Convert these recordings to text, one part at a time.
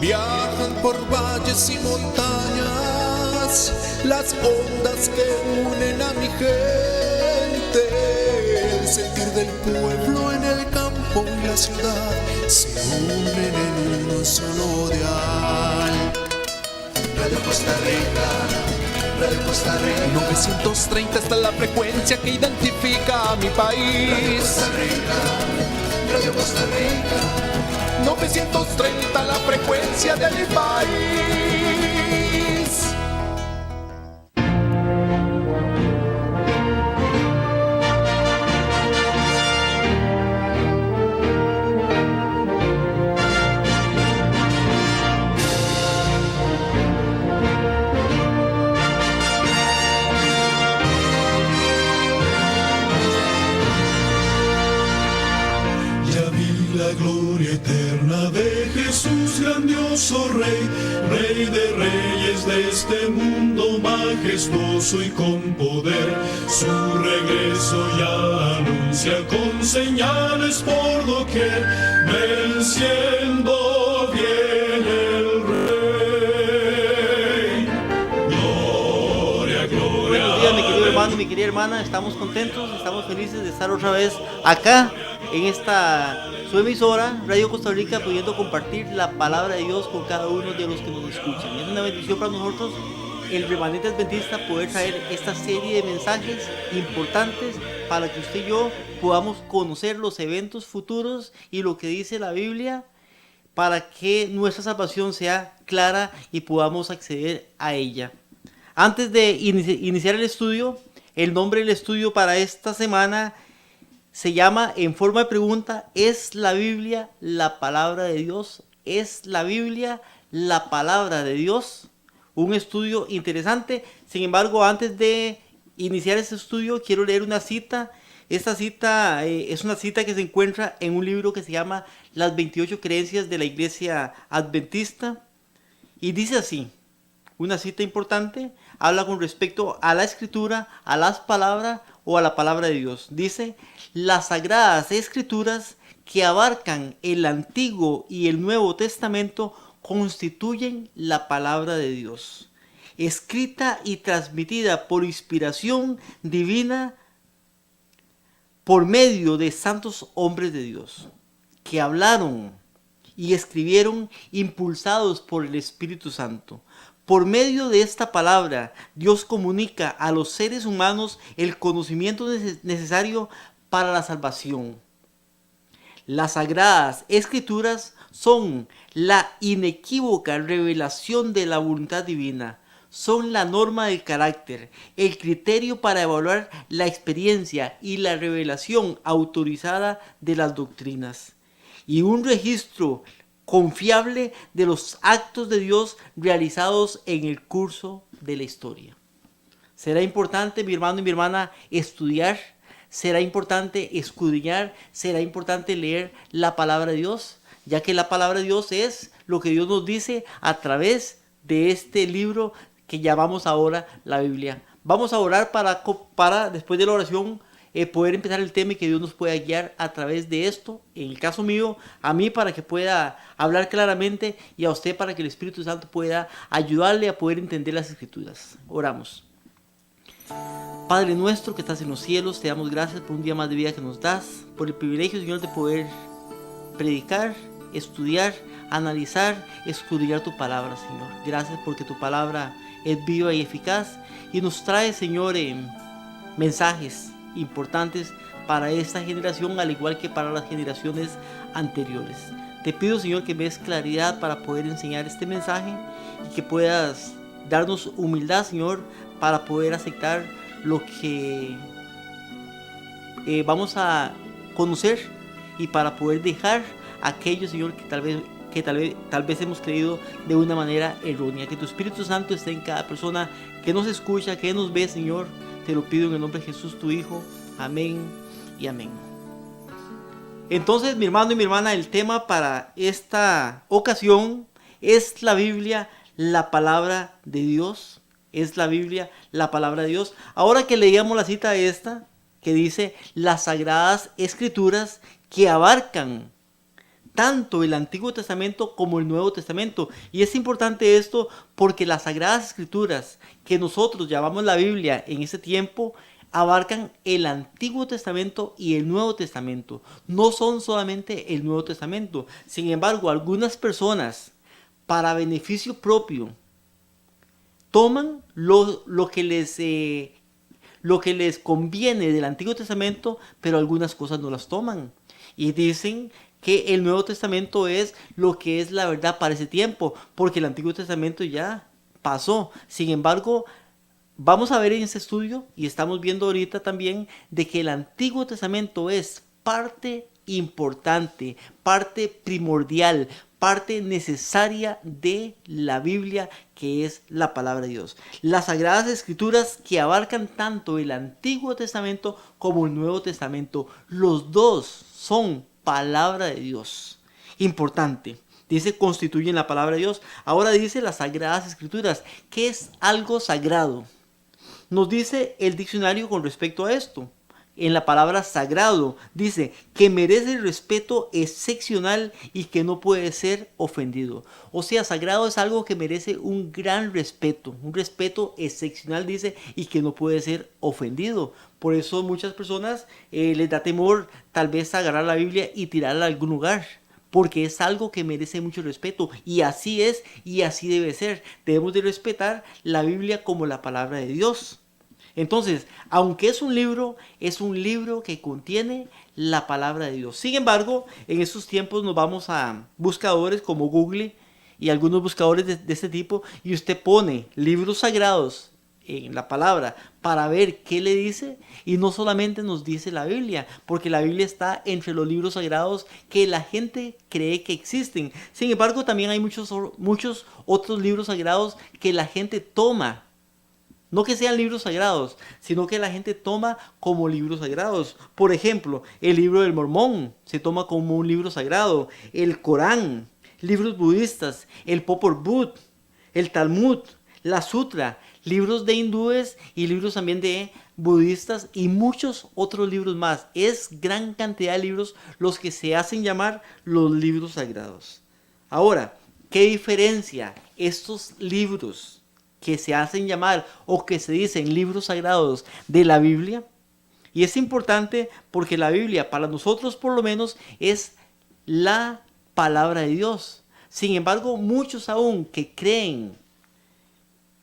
Viajan por valles y montañas las ondas que unen a mi gente. El sentir del pueblo en el campo y la ciudad se unen en uno solo dial. Radio Costa Rica, Radio Costa Rica. 930 está la frecuencia que identifica a mi país. Radio Costa Rica, Radio Costa Rica. 930 la frecuencia de mi país. Eterna de Jesús, grandioso Rey, Rey de reyes de este mundo majestuoso y con poder. Su regreso ya anuncia con señales por doquier, venciendo viene el Rey. Gloria, gloria. Buenos días, mi querido hermano y mi querida hermana. Estamos contentos, estamos felices de estar otra vez acá en esta su emisora, Radio Costa Rica, pudiendo compartir la palabra de Dios con cada uno de los que nos escuchan. Es una bendición para nosotros, el remanente adventista, poder traer esta serie de mensajes importantes para que usted y yo podamos conocer los eventos futuros y lo que dice la Biblia, para que nuestra salvación sea clara y podamos acceder a ella. Antes de iniciar el estudio, el nombre del estudio para esta semana se llama, en forma de pregunta, ¿es la Biblia la palabra de Dios? ¿Es la Biblia la palabra de Dios? Un estudio interesante. Sin embargo, antes de iniciar este estudio, quiero leer una cita. Esta cita es una cita que se encuentra en un libro que se llama Las 28 creencias de la Iglesia Adventista. Y dice así, una cita importante, habla con respecto a la Escritura, a las palabras o a la palabra de Dios. Dice: las sagradas escrituras que abarcan el Antiguo y el Nuevo Testamento constituyen la palabra de Dios, escrita y transmitida por inspiración divina por medio de santos hombres de Dios, que hablaron y escribieron impulsados por el Espíritu Santo. Por medio de esta palabra, Dios comunica a los seres humanos el conocimiento necesario para la salvación. Las sagradas escrituras son la inequívoca revelación de la voluntad divina, son la norma del carácter, el criterio para evaluar la experiencia y la revelación autorizada de las doctrinas, y un registro confiable de los actos de Dios realizados en el curso de la historia. Será importante, mi hermano y mi hermana, estudiar, será importante escudriñar, será importante leer la palabra de Dios, ya que la palabra de Dios es lo que Dios nos dice a través de este libro que llamamos ahora la Biblia. Vamos a orar para después de la oración, poder empezar el tema y que Dios nos pueda guiar a través de esto. En el caso mío, a mí para que pueda hablar claramente, y a usted para que el Espíritu Santo pueda ayudarle a poder entender las Escrituras. Oramos. Padre nuestro que estás en los cielos, te damos gracias por un día más de vida que nos das, por el privilegio, Señor, de poder predicar, estudiar, analizar, escudriñar tu palabra, Señor. Gracias porque tu palabra es viva y eficaz y nos trae, Señor, mensajes importantes para esta generación, al igual que para las generaciones anteriores. Te pido, Señor, que me des claridad para poder enseñar este mensaje y que puedas darnos humildad, Señor, para poder aceptar lo que vamos a conocer y para poder dejar aquello, Señor, que tal vez hemos creído de una manera errónea. Que tu Espíritu Santo esté en cada persona que nos escucha, que nos ve, Señor. Te lo pido en el nombre de Jesús, tu Hijo. Amén y amén. Entonces, mi hermano y mi hermana, el tema para esta ocasión es la Biblia, la palabra de Dios. Es la Biblia, la palabra de Dios. Ahora que leíamos la cita esta, que dice las sagradas escrituras que abarcan tanto el Antiguo Testamento como el Nuevo Testamento. Y es importante esto porque las Sagradas Escrituras que nosotros llamamos la Biblia en ese tiempo abarcan el Antiguo Testamento y el Nuevo Testamento. No son solamente el Nuevo Testamento. Sin embargo, algunas personas, para beneficio propio, toman lo que les conviene del Antiguo Testamento, pero algunas cosas no las toman. Y dicen que el Nuevo Testamento es lo que es la verdad para ese tiempo, porque el Antiguo Testamento ya pasó. Sin embargo, vamos a ver en este estudio, y estamos viendo ahorita también, de que el Antiguo Testamento es parte importante, parte primordial, parte necesaria de la Biblia, que es la palabra de Dios. Las Sagradas Escrituras que abarcan tanto el Antiguo Testamento como el Nuevo Testamento, los dos son palabra de Dios. Importante. Dice, constituyen la palabra de Dios. Ahora dice las Sagradas Escrituras. ¿Qué es algo sagrado? Nos dice el diccionario con respecto a esto. En la palabra sagrado dice que merece respeto excepcional y que no puede ser ofendido. O sea, sagrado es algo que merece un gran respeto, un respeto excepcional, dice, y que no puede ser ofendido. Por eso muchas personas les da temor tal vez agarrar la Biblia y tirarla a algún lugar, porque es algo que merece mucho respeto, y así es y así debe ser. Debemos de respetar la Biblia como la palabra de Dios. Entonces, aunque es un libro que contiene la palabra de Dios. Sin embargo, en estos tiempos nos vamos a buscadores como Google y algunos buscadores de este tipo, y usted pone libros sagrados en la palabra para ver qué le dice, y no solamente nos dice la Biblia, porque la Biblia está entre los libros sagrados que la gente cree que existen. Sin embargo, también hay muchos otros libros sagrados que la gente toma. No que sean libros sagrados, sino que la gente toma como libros sagrados. Por ejemplo, el libro del Mormón se toma como un libro sagrado. El Corán, libros budistas, el Popol Vuh, el Talmud, la Sutra, libros de hindúes y libros también de budistas y muchos otros libros más. Es gran cantidad de libros los que se hacen llamar los libros sagrados. Ahora, ¿qué diferencia estos libros que se hacen llamar o que se dicen libros sagrados de la Biblia? Y es importante porque la Biblia para nosotros por lo menos es la palabra de Dios. Sin embargo, muchos aún que creen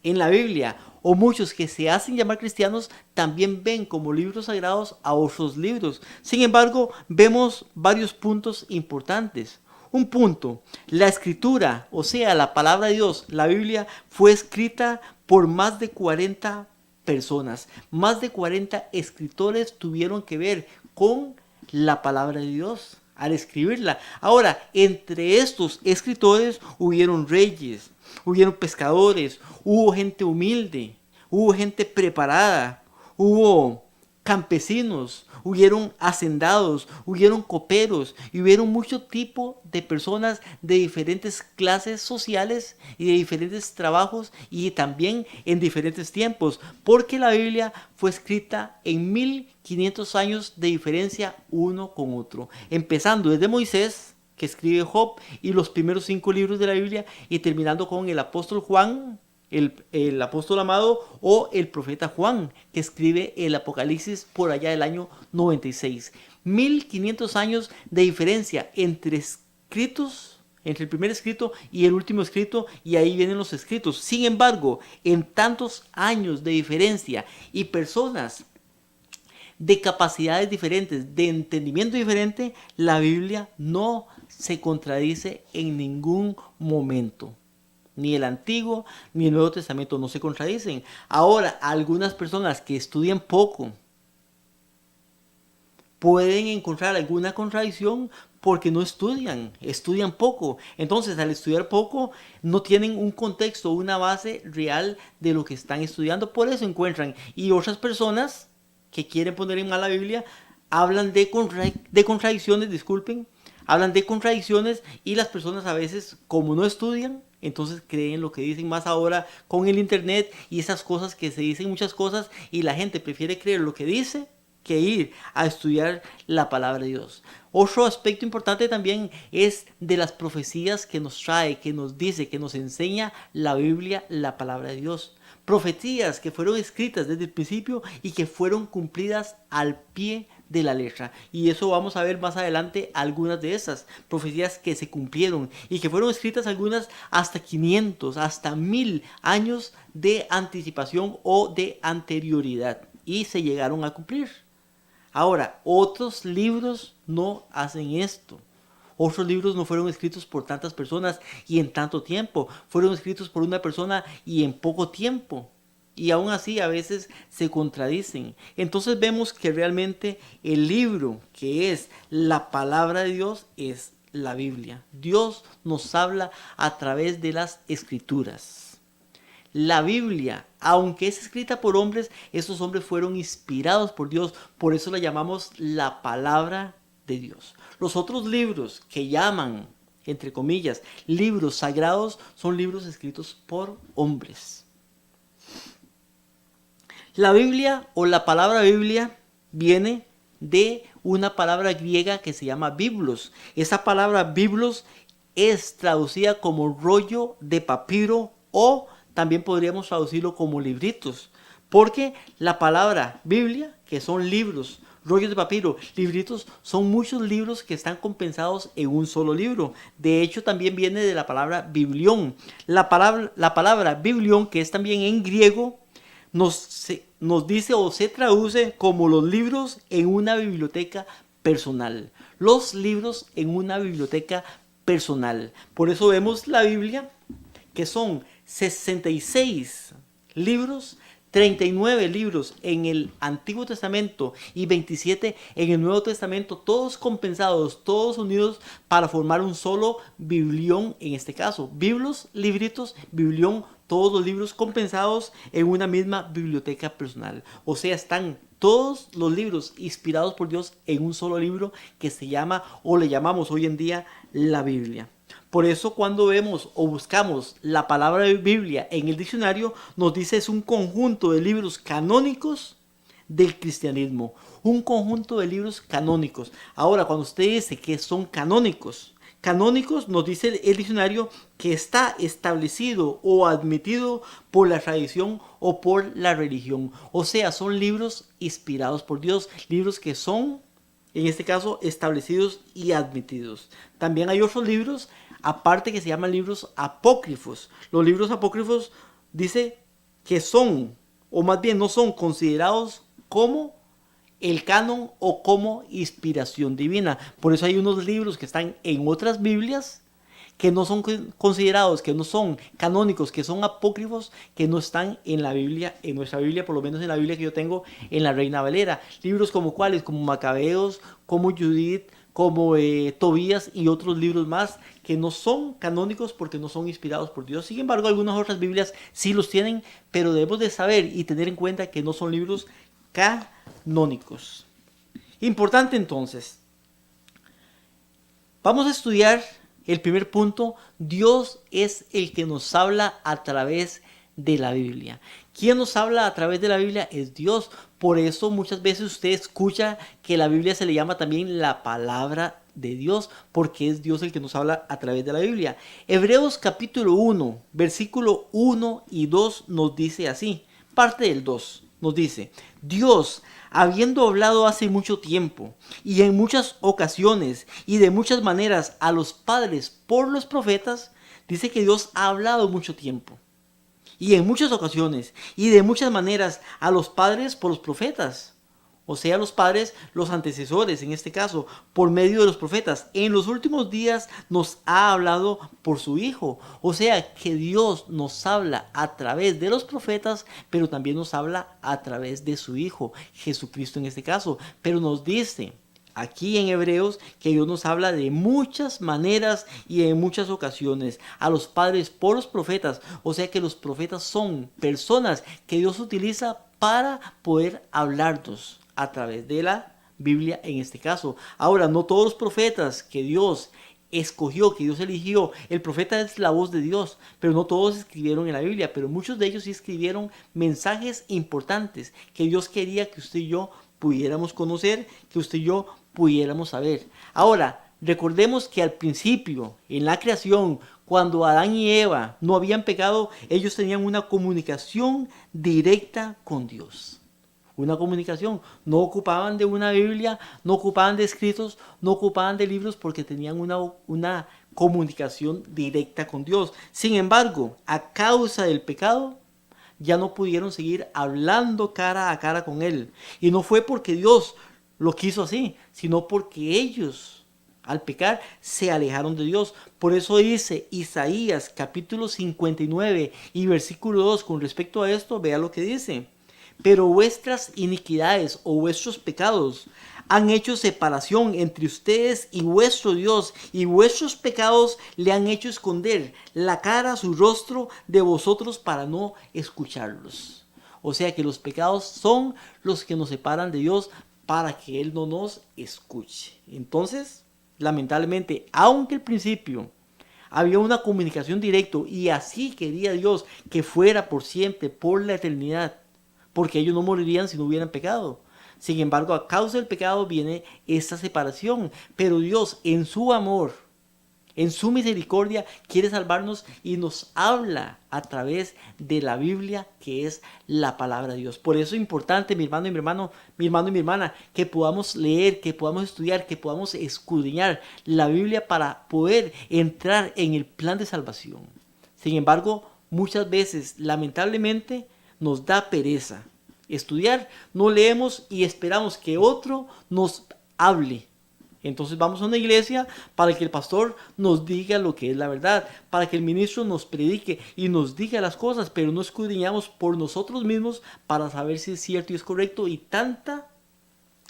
en la Biblia o muchos que se hacen llamar cristianos también ven como libros sagrados a otros libros. Sin embargo, vemos varios puntos importantes. Un punto, la escritura, o sea, la palabra de Dios, la Biblia, fue escrita por más de 40 personas. Más de 40 escritores tuvieron que ver con la palabra de Dios al escribirla. Ahora, entre estos escritores hubieron reyes, hubieron pescadores, hubo gente humilde, hubo gente preparada, hubo campesinos, hubieron hacendados, hubieron coperos y hubieron mucho tipo de personas de diferentes clases sociales y de diferentes trabajos y también en diferentes tiempos, porque la Biblia fue escrita en 1500 años de diferencia uno con otro, empezando desde Moisés, que escribe Job y los primeros 5 libros de la Biblia, y terminando con el apóstol Juan, el apóstol amado, o el profeta Juan, que escribe el Apocalipsis por allá del año 96. 1500 años de diferencia entre escritos, entre el primer escrito y el último escrito, y ahí vienen los escritos. Sin embargo, en tantos años de diferencia y personas de capacidades diferentes, de entendimiento diferente, la Biblia no se contradice en ningún momento. Ni el Antiguo ni el Nuevo Testamento no se contradicen. Ahora, algunas personas que estudian poco pueden encontrar alguna contradicción porque no estudian poco. Entonces, al estudiar poco, no tienen un contexto, una base real de lo que están estudiando. Por eso encuentran. Y otras personas que quieren poner en mal la Biblia hablan de contradicciones, hablan de contradicciones, y las personas a veces, como no estudian, entonces creen lo que dicen, más ahora con el internet y esas cosas que se dicen muchas cosas, y la gente prefiere creer lo que dice que ir a estudiar la palabra de Dios. Otro aspecto importante también es de las profecías que nos trae, que nos dice, que nos enseña la Biblia, la palabra de Dios. Profecías que fueron escritas desde el principio y que fueron cumplidas al pie de la letra. Y eso vamos a ver más adelante algunas de esas profecías que se cumplieron y que fueron escritas algunas hasta 500, hasta 1000 años de anticipación o de anterioridad y se llegaron a cumplir. Ahora, otros libros no hacen esto. Otros libros no fueron escritos por tantas personas y en tanto tiempo. Fueron escritos por una persona y en poco tiempo. Y aún así a veces se contradicen. Entonces vemos que realmente el libro que es la palabra de Dios es la Biblia. Dios nos habla a través de las escrituras. La Biblia, aunque es escrita por hombres, esos hombres fueron inspirados por Dios. Por eso la llamamos la palabra de Dios. Los otros libros que llaman, entre comillas, libros sagrados, son libros escritos por hombres. La Biblia o la palabra Biblia viene de una palabra griega que se llama biblos. Esa palabra biblos es traducida como rollo de papiro o también podríamos traducirlo como libritos. Porque la palabra Biblia, que son libros, rollos de papiro, libritos, son muchos libros que están compensados en un solo libro. De hecho, también viene de la palabra biblión. La palabra biblión, que es también en griego, nos dice o se traduce como los libros en una biblioteca personal. Los libros en una biblioteca personal. Por eso vemos la Biblia, que son 66 libros, 39 libros en el Antiguo Testamento y 27 en el Nuevo Testamento, todos compensados, todos unidos para formar un solo biblión en este caso. Biblos, libritos, biblión, todos los libros compensados en una misma biblioteca personal. O sea, están todos los libros inspirados por Dios en un solo libro que se llama o le llamamos hoy en día la Biblia. Por eso cuando vemos o buscamos la palabra Biblia en el diccionario, nos dice es un conjunto de libros canónicos del cristianismo. Un conjunto de libros canónicos. Ahora, cuando usted dice que son canónicos, nos dice el diccionario que está establecido o admitido por la tradición o por la religión. O sea, son libros inspirados por Dios, libros que son, en este caso, establecidos y admitidos. También hay otros libros, aparte que se llaman libros apócrifos. Los libros apócrifos dice que son, o más bien no son considerados como el canon o como inspiración divina. Por eso hay unos libros que están en otras Biblias que no son considerados, que no son canónicos, que son apócrifos, que no están en la Biblia, en nuestra Biblia, por lo menos en la Biblia que yo tengo en la Reina Valera. Libros como cuáles, como Macabeos, como Judith, como Tobías y otros libros más que no son canónicos porque no son inspirados por Dios. Sin embargo, algunas otras Biblias sí los tienen, pero debemos de saber y tener en cuenta que no son libros canónicos. Importante entonces. Vamos a estudiar el primer punto. Dios es el que nos habla a través de la Biblia. ¿Quién nos habla a través de la Biblia? Es Dios. Por eso muchas veces usted escucha que la Biblia se le llama también la palabra de Dios, porque es Dios el que nos habla a través de la Biblia. Hebreos capítulo 1, versículo 1 y 2 nos dice así. Parte del 2 nos dice: Dios, habiendo hablado hace mucho tiempo y en muchas ocasiones y de muchas maneras a los padres por los profetas, dice que Dios ha hablado mucho tiempo y en muchas ocasiones y de muchas maneras a los padres por los profetas. O sea, los padres, los antecesores, en este caso, por medio de los profetas. En los últimos días nos ha hablado por su Hijo. O sea, que Dios nos habla a través de los profetas, pero también nos habla a través de su Hijo, Jesucristo en este caso. Pero nos dice aquí en Hebreos que Dios nos habla de muchas maneras y en muchas ocasiones. A los padres por los profetas. O sea que los profetas son personas que Dios utiliza para poder hablarnos a través de la Biblia en este caso. Ahora, no todos los profetas que Dios escogió, que Dios eligió, el profeta es la voz de Dios, pero no todos escribieron en la Biblia, pero muchos de ellos sí escribieron mensajes importantes que Dios quería que usted y yo pudiéramos conocer, que usted y yo pudiéramos saber. Ahora, recordemos que al principio, en la creación, cuando Adán y Eva no habían pecado, ellos tenían una comunicación directa con Dios. Una comunicación. No ocupaban de una Biblia, no ocupaban de escritos, no ocupaban de libros porque tenían una comunicación directa con Dios. Sin embargo, a causa del pecado, ya no pudieron seguir hablando cara a cara con Él. Y no fue porque Dios lo quiso así, sino porque ellos, al pecar, se alejaron de Dios. Por eso dice Isaías capítulo 59 y versículo 2 con respecto a esto, vea lo que dice. Pero vuestras iniquidades o vuestros pecados han hecho separación entre ustedes y vuestro Dios, y vuestros pecados le han hecho esconder la cara, su rostro de vosotros para no escucharlos. O sea que los pecados son los que nos separan de Dios para que Él no nos escuche. Entonces, lamentablemente, aunque al principio había una comunicación directa y así quería Dios que fuera por siempre, por la eternidad, porque ellos no morirían si no hubieran pecado. Sin embargo, a causa del pecado viene esta separación. Pero Dios, en su amor, en su misericordia, quiere salvarnos y nos habla a través de la Biblia, que es la palabra de Dios. Por eso es importante, mi hermano y mi hermano, mi hermano y mi hermana, que podamos leer, que podamos estudiar, que podamos escudriñar la Biblia para poder entrar en el plan de salvación. Sin embargo, muchas veces, lamentablemente, nos da pereza estudiar, no leemos y esperamos que otro nos hable. Entonces vamos a una iglesia para que el pastor nos diga lo que es la verdad, para que el ministro nos predique y nos diga las cosas, pero no escudriñamos por nosotros mismos para saber si es cierto y es correcto, y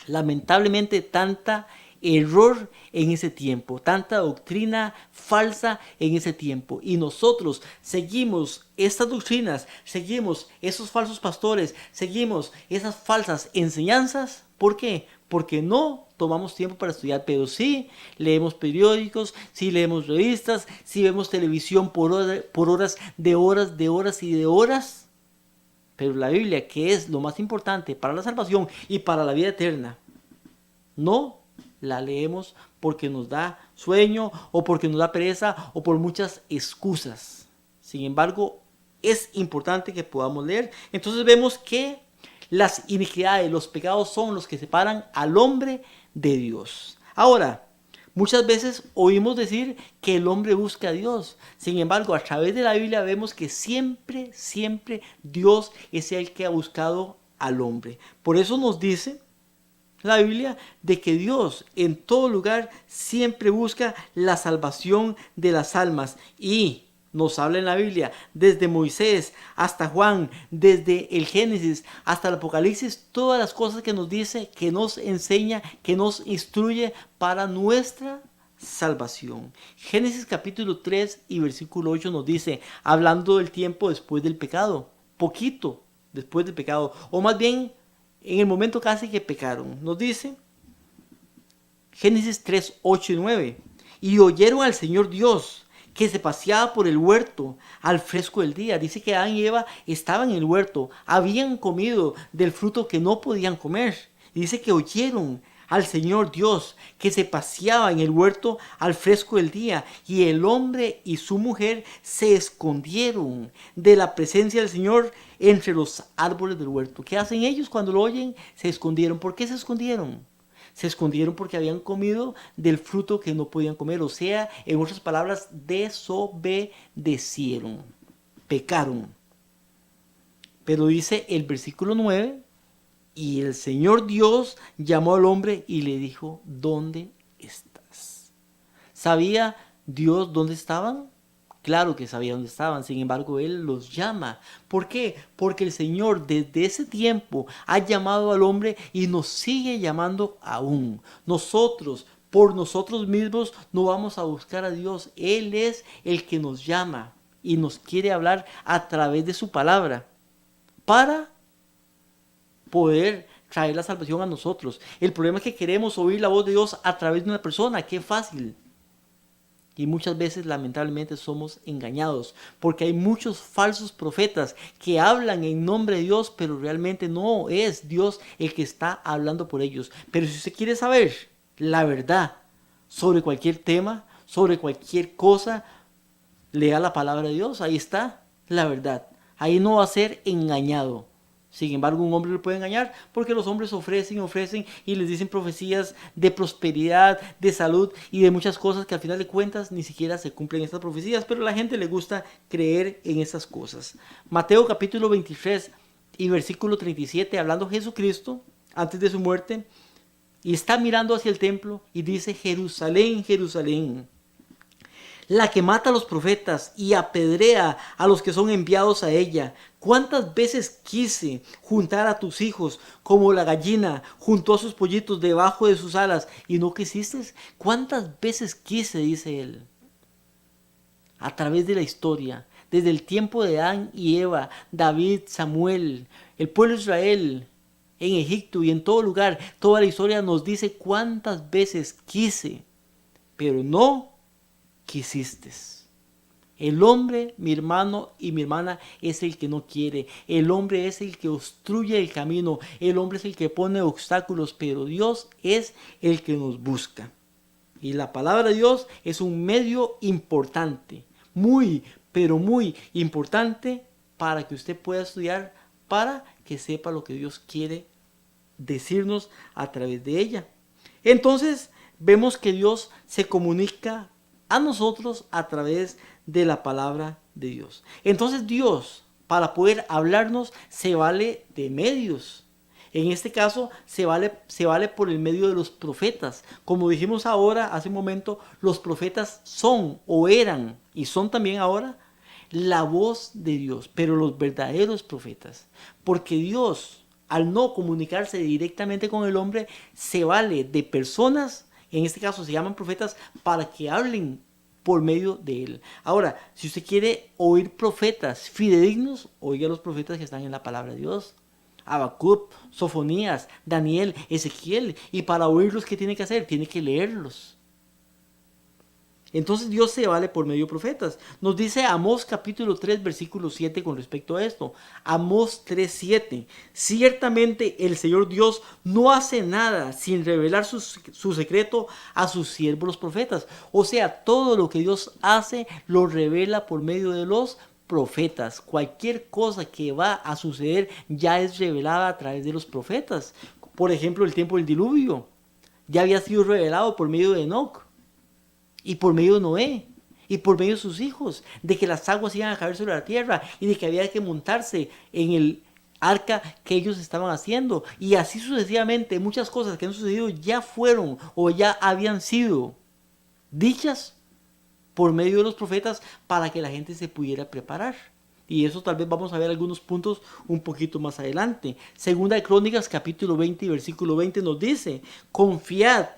lamentablemente tanta error en ese tiempo, tanta doctrina falsa en ese tiempo, y nosotros seguimos estas doctrinas, seguimos esos falsos pastores, seguimos esas falsas enseñanzas. ¿Por qué? Porque no tomamos tiempo para estudiar, pero sí leemos periódicos, sí leemos revistas, sí vemos televisión por horas y de horas, pero la Biblia, que es lo más importante para la salvación y para la vida eterna, no la leemos porque nos da sueño o porque nos da pereza o por muchas excusas. Sin embargo, es importante que podamos leer. Entonces vemos que las iniquidades, los pecados son los que separan al hombre de Dios. Ahora, muchas veces oímos decir que el hombre busca a Dios. Sin embargo, a través de la Biblia vemos que siempre Dios es el que ha buscado al hombre. Por eso nos dice la Biblia de que Dios en todo lugar siempre busca la salvación de las almas, y nos habla en la Biblia desde Moisés hasta Juan, desde el Génesis hasta el Apocalipsis, todas las cosas que nos dice, que nos enseña, que nos instruye para nuestra salvación. Génesis capítulo 3 y versículo 8 nos dice, hablando del tiempo después del pecado, poquito después del pecado, o más bien en el momento casi que pecaron, nos dice Génesis 3, 8 y 9. Y oyeron al Señor Dios que se paseaba por el huerto al fresco del día. Dice que Adán y Eva estaban en el huerto, habían comido del fruto que no podían comer. Dice que oyeron al Señor Dios que se paseaba en el huerto al fresco del día, y el hombre y su mujer se escondieron de la presencia del Señor entre los árboles del huerto. ¿Qué hacen ellos cuando lo oyen? Se escondieron. ¿Por qué se escondieron? Se escondieron porque habían comido del fruto que no podían comer. O sea, en otras palabras, desobedecieron, pecaron. Pero dice el versículo 9, y el Señor Dios llamó al hombre y le dijo, ¿dónde estás? ¿Sabía Dios dónde estaban? Claro que sabía dónde estaban, sin embargo Él los llama. ¿Por qué? Porque el Señor desde ese tiempo ha llamado al hombre y nos sigue llamando aún. Nosotros, por nosotros mismos, no vamos a buscar a Dios. Él es el que nos llama y nos quiere hablar a través de su palabra para poder traer la salvación a nosotros. El problema es que queremos oír la voz de Dios a través de una persona. ¡Qué fácil! Y muchas veces lamentablemente somos engañados porque hay muchos falsos profetas que hablan en nombre de Dios, pero realmente no es Dios el que está hablando por ellos. Pero si usted quiere saber la verdad sobre cualquier tema, sobre cualquier cosa, lea la palabra de Dios. Ahí está la verdad. Ahí no va a ser engañado. Sin embargo, un hombre le puede engañar porque los hombres ofrecen y les dicen profecías de prosperidad, de salud y de muchas cosas que al final de cuentas ni siquiera se cumplen estas profecías, pero a la gente le gusta creer en esas cosas. Mateo capítulo 23 y versículo 37, hablando Jesucristo antes de su muerte, y está mirando hacia el templo y dice: Jerusalén, Jerusalén, la que mata a los profetas y apedrea a los que son enviados a ella. ¿Cuántas veces quise juntar a tus hijos como la gallina juntó a sus pollitos debajo de sus alas y no quisiste? ¿Cuántas veces quise?, dice él. A través de la historia, desde el tiempo de Adán y Eva, David, Samuel, el pueblo de Israel, en Egipto y en todo lugar, toda la historia nos dice cuántas veces quise, pero no quisiste. El hombre, mi hermano y mi hermana, es el que no quiere. El hombre es el que obstruye el camino. El hombre es el que pone obstáculos, pero Dios es el que nos busca. Y la palabra de Dios es un medio importante, muy, pero muy importante para que usted pueda estudiar, para que sepa lo que Dios quiere decirnos a través de ella. Entonces, vemos que Dios se comunica a nosotros a través de la palabra de Dios. Entonces Dios, para poder hablarnos, se vale de medios. En este caso, se vale por el medio de los profetas. Como dijimos ahora, hace un momento, los profetas son o eran y son también ahora la voz de Dios, pero los verdaderos profetas. Porque Dios, al no comunicarse directamente con el hombre, se vale de personas, en este caso se llaman profetas, para que hablen por medio de él. Ahora, si usted quiere oír profetas fidedignos, oiga a los profetas que están en la palabra de Dios. Habacuc, Sofonías, Daniel, Ezequiel. Y para oírlos, ¿qué tiene que hacer? Tiene que leerlos. Entonces Dios se vale por medio de profetas. Nos dice Amós capítulo 3 versículo 7 con respecto a esto. Amós 3:7. Ciertamente el Señor Dios no hace nada sin revelar su secreto a sus siervos los profetas. O sea, todo lo que Dios hace lo revela por medio de los profetas. Cualquier cosa que va a suceder ya es revelada a través de los profetas. Por ejemplo, el tiempo del diluvio ya había sido revelado por medio de Enoc. Y por medio de Noé, y por medio de sus hijos, de que las aguas iban a caer sobre la tierra, y de que había que montarse en el arca que ellos estaban haciendo. Y así sucesivamente, muchas cosas que han sucedido ya fueron o ya habían sido dichas por medio de los profetas para que la gente se pudiera preparar. Y eso tal vez vamos a ver algunos puntos un poquito más adelante. Segunda de Crónicas capítulo 20 y versículo 20 nos dice: confiad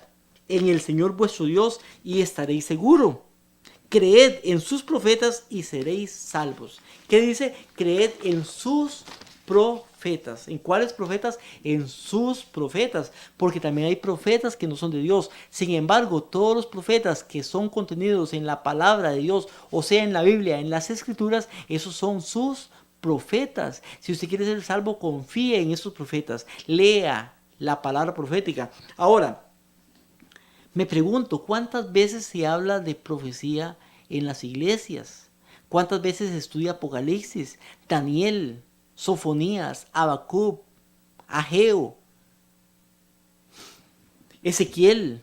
en el Señor vuestro Dios y estaréis seguros. Creed en sus profetas y seréis salvos. ¿Qué dice? Creed en sus profetas. ¿En cuáles profetas? En sus profetas. Porque también hay profetas que no son de Dios. Sin embargo, todos los profetas que son contenidos en la palabra de Dios, o sea, en la Biblia, en las Escrituras, esos son sus profetas. Si usted quiere ser salvo, confíe en esos profetas. Lea la palabra profética. Ahora, me pregunto, ¿cuántas veces se habla de profecía en las iglesias? ¿Cuántas veces se estudia Apocalipsis, Daniel, Sofonías, Habacuc, Ageo, Ezequiel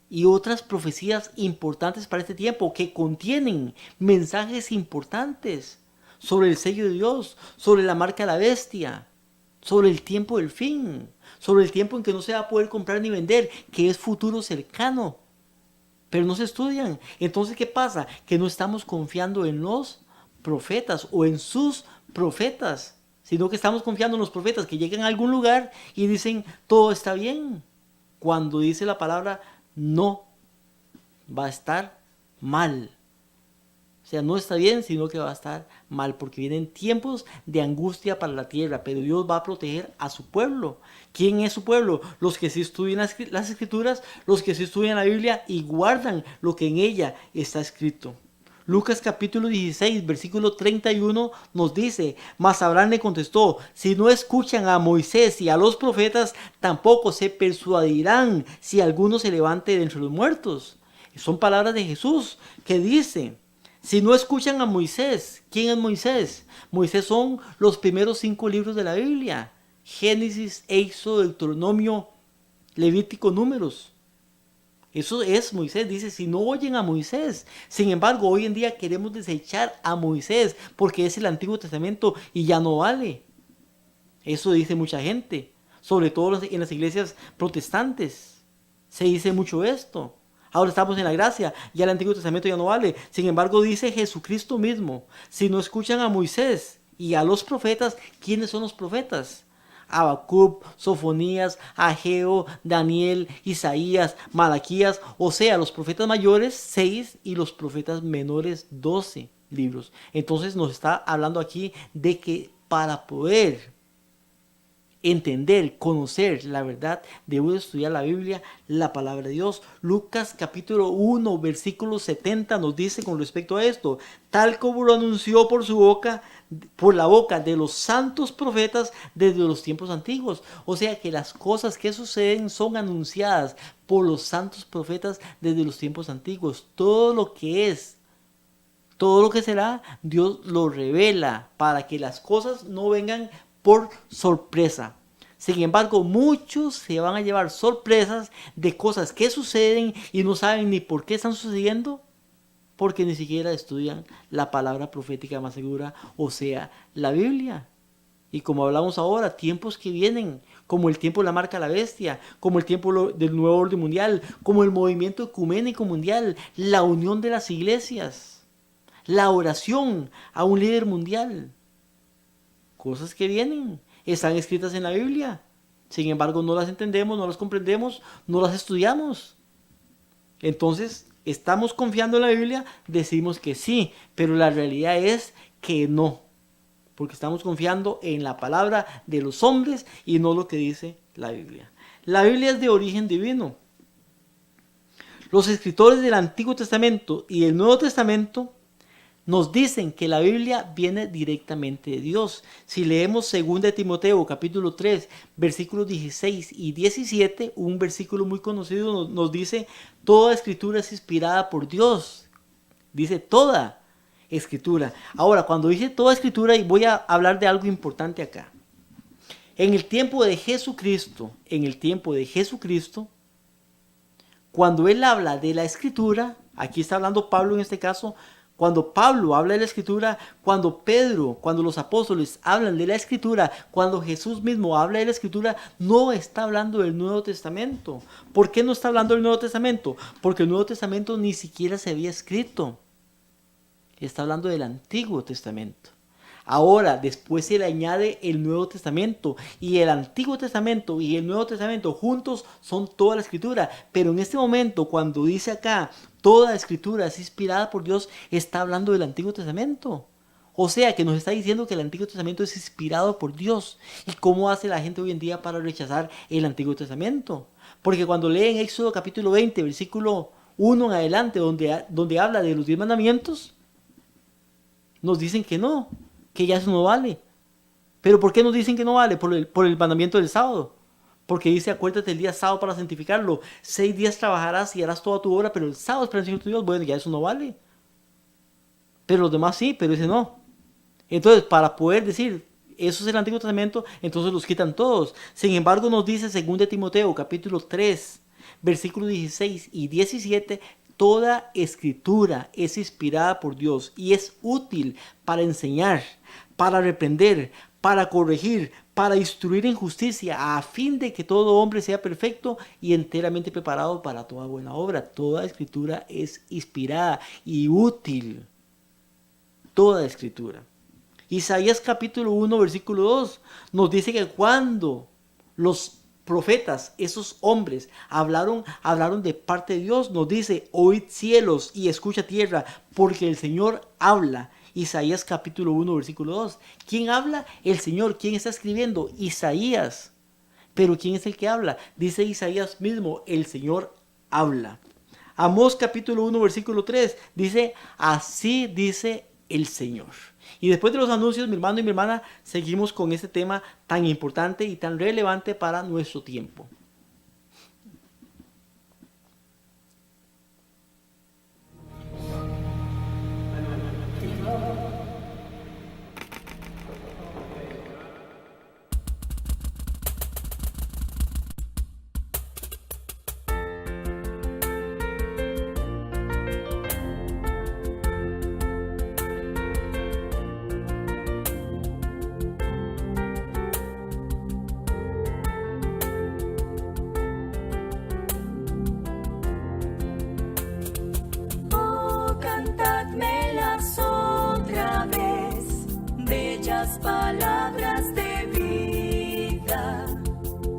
y otras profecías importantes para este tiempo que contienen mensajes importantes sobre el sello de Dios, sobre la marca de la bestia, sobre el tiempo del fin, sobre el tiempo en que no se va a poder comprar ni vender, que es futuro cercano, pero no se estudian? Entonces, ¿qué pasa? Que no estamos confiando en los profetas o en sus profetas, sino que estamos confiando en los profetas que llegan a algún lugar y dicen todo está bien, cuando dice la palabra no, va a estar mal. O sea, no está bien, sino que va a estar mal, porque vienen tiempos de angustia para la tierra, pero Dios va a proteger a su pueblo. ¿Quién es su pueblo? Los que sí estudian las escrituras, los que sí estudian la Biblia y guardan lo que en ella está escrito. Lucas capítulo 16, versículo 31 nos dice: mas Abraham le contestó: si no escuchan a Moisés y a los profetas, tampoco se persuadirán si alguno se levante de entre los muertos. Son palabras de Jesús que dice: si no escuchan a Moisés. ¿Quién es Moisés? Moisés son los primeros 5 libros de la Biblia: Génesis, Éxodo, Deuteronomio, Levítico, Números. Eso es Moisés. Dice: si no oyen a Moisés. Sin embargo, hoy en día queremos desechar a Moisés porque es el Antiguo Testamento y ya no vale. Eso dice mucha gente, sobre todo en las iglesias protestantes. Se dice mucho esto. Ahora estamos en la gracia, ya el Antiguo Testamento ya no vale. Sin embargo, dice Jesucristo mismo: si no escuchan a Moisés y a los profetas. ¿Quiénes son los profetas? Habacuc, Sofonías, Ageo, Daniel, Isaías, Malaquías. O sea, los profetas mayores 6 y los profetas menores 12 libros. Entonces nos está hablando aquí de que para poder entender, conocer la verdad, debemos estudiar la Biblia, la palabra de Dios. Lucas capítulo 1, versículo 70 nos dice con respecto a esto: tal como lo anunció por la boca de los santos profetas desde los tiempos antiguos. O sea que las cosas que suceden son anunciadas por los santos profetas desde los tiempos antiguos. Todo lo que es, todo lo que será, Dios lo revela para que las cosas no vengan por sorpresa. Sin embargo, muchos se van a llevar sorpresas de cosas que suceden y no saben ni por qué están sucediendo, porque ni siquiera estudian la palabra profética más segura, o sea, la Biblia. Y como hablamos ahora, tiempos que vienen, como el tiempo de la marca de la bestia, como el tiempo del nuevo orden mundial, como el movimiento ecuménico mundial, la unión de las iglesias, la oración a un líder mundial. Cosas que vienen, están escritas en la Biblia. Sin embargo, no las entendemos, no las comprendemos, no las estudiamos. Entonces, ¿estamos confiando en la Biblia? Decimos que sí, pero la realidad es que no. Porque estamos confiando en la palabra de los hombres y no lo que dice la Biblia. La Biblia es de origen divino. Los escritores del Antiguo Testamento y del Nuevo Testamento nos dicen que la Biblia viene directamente de Dios. Si leemos 2 Timoteo capítulo 3, versículos 16 y 17, un versículo muy conocido nos dice: toda escritura es inspirada por Dios. Dice toda escritura. Ahora, cuando dice toda escritura, y voy a hablar de algo importante acá. En el tiempo de Jesucristo, cuando él habla de la escritura, aquí está hablando Pablo en este caso. Cuando Pablo habla de la escritura, cuando Pedro, cuando los apóstoles hablan de la escritura, cuando Jesús mismo habla de la escritura, no está hablando del Nuevo Testamento. ¿Por qué no está hablando del Nuevo Testamento? Porque el Nuevo Testamento ni siquiera se había escrito. Está hablando del Antiguo Testamento. Ahora, después se le añade el Nuevo Testamento, y el Antiguo Testamento y el Nuevo Testamento juntos son toda la escritura. Pero en este momento, cuando dice acá toda escritura es inspirada por Dios, está hablando del Antiguo Testamento. O sea que nos está diciendo que el Antiguo Testamento es inspirado por Dios. ¿Y cómo hace la gente hoy en día para rechazar el Antiguo Testamento? Porque cuando leen Éxodo capítulo 20, versículo 1 en adelante, donde habla de los 10 mandamientos, nos dicen que no, que ya eso no vale. ¿Pero por qué nos dicen que no vale? Por el mandamiento del sábado. Porque dice: acuérdate el día sábado para santificarlo. 6 días trabajarás y harás toda tu obra, pero el sábado es para el Señor tu Dios. Bueno, ya eso no vale. Pero los demás sí, pero ese no. Entonces, para poder decir eso es el Antiguo Testamento, entonces los quitan todos. Sin embargo, nos dice 2 Timoteo capítulo 3, versículos 16 y 17: toda escritura es inspirada por Dios y es útil para enseñar, para reprender, para corregir, para instruir en justicia, a fin de que todo hombre sea perfecto y enteramente preparado para toda buena obra. Toda escritura es inspirada y útil. Toda escritura. Isaías capítulo 1, versículo 2 nos dice que cuando los profetas, esos hombres, hablaron de parte de Dios. Nos dice: oíd cielos y escucha tierra, porque el Señor habla. Isaías capítulo 1, versículo 2. ¿Quién habla? El Señor. ¿Quién está escribiendo? Isaías. Pero ¿quién es el que habla? Dice Isaías mismo: el Señor habla. Amós capítulo 1, versículo 3. Dice: así dice el Señor. Y después de los anuncios, mi hermano y mi hermana, seguimos con este tema tan importante y tan relevante para nuestro tiempo. Palabras de vida,